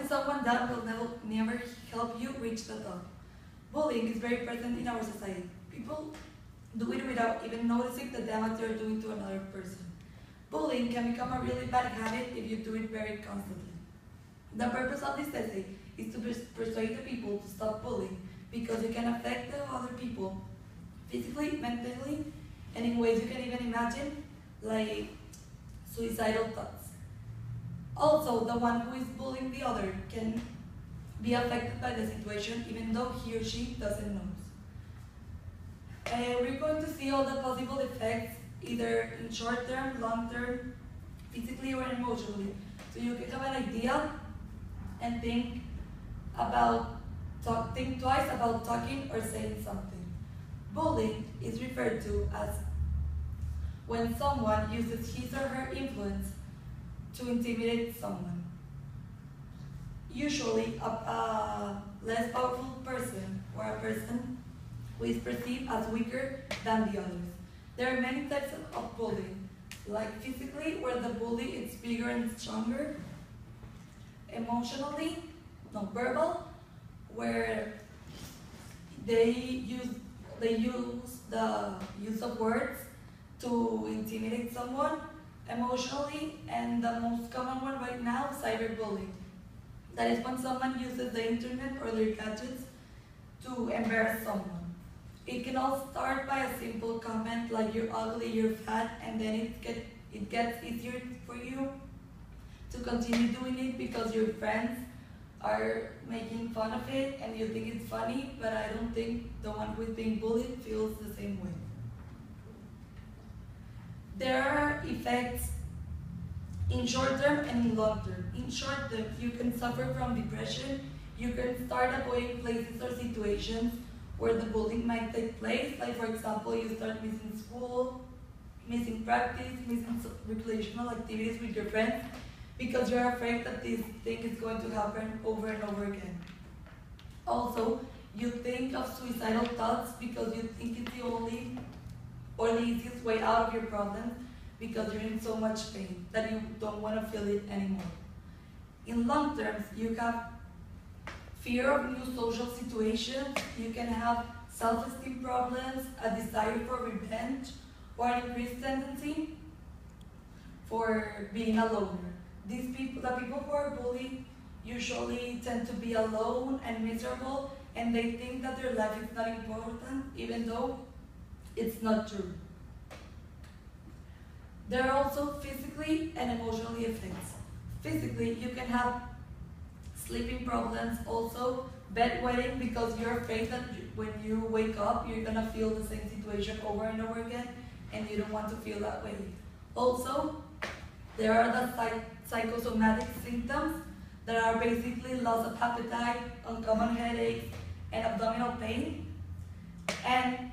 Putting someone down will never help you reach the top. Bullying is very present in our society. People do it without even noticing the damage they're doing to another person. Bullying can become a really bad habit if you do it very constantly. The purpose of this essay is to persuade the people to stop bullying because it can affect the other people physically, mentally, and in ways you can even imagine, like suicidal thoughts. Also, the one who is bullying the other can be affected by the situation even though he or she doesn't know. We're going to see all the possible effects either in short term, long term, physically or emotionally. So you can have an idea and think twice about talking or saying something. Bullying is referred to as when someone uses his or her influence to intimidate someone. Usually, a less powerful person or a person who is perceived as weaker than the others. There are many types of bullying, like physically, where the bully is bigger and stronger. Emotionally, verbal, where they use the use of words to intimidate someone. Emotionally, and the most common one right now, cyberbullying. That is when someone uses the internet or their gadgets to embarrass someone. It can all start by a simple comment like "you're ugly, you're fat," and then it gets easier for you to continue doing it because your friends are making fun of it and you think it's funny, but I don't think the one who is being bullied feels the same way. There are effects in short term and in long term. In short term, you can suffer from depression, you can start avoiding places or situations where the bullying might take place, like for example, you start missing school, missing practice, missing recreational activities with your friends, because you're afraid that this thing is going to happen over and over again. Also, you think of suicidal thoughts because you think it's the only or the easiest way out of your problems because you're in so much pain that you don't want to feel it anymore. In long terms, you have fear of new social situations, you can have self-esteem problems, a desire for revenge, or an increased tendency for being a loner. The people who are bullied usually tend to be alone and miserable, and they think that their life is not important, even though it's not true. There are also physically and emotionally effects. Physically, you can have sleeping problems, also bedwetting, because you're afraid that when you wake up, you're gonna feel the same situation over and over again, and you don't want to feel that way. Also, there are the psychosomatic symptoms that are basically loss of appetite, uncommon headaches, and abdominal pain. And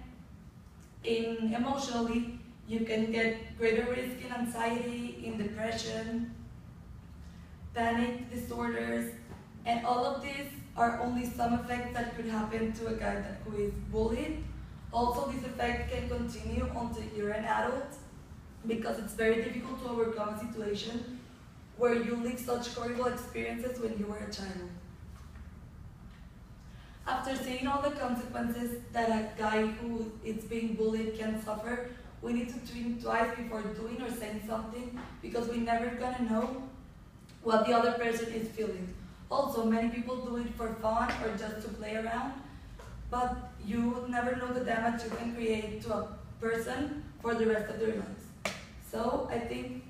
emotionally, you can get greater risk in anxiety, in depression, panic disorders, and all of these are only some effects that could happen to a guy who is bullied. Also, this effect can continue until you're an adult because it's very difficult to overcome a situation where you live such horrible experiences when you were a child. After seeing all the consequences that a guy who is being bullied can suffer, we need to think twice before doing or saying something because we're never gonna know what the other person is feeling. Also, many people do it for fun or just to play around, but you would never know the damage you can create to a person for the rest of their lives. So I think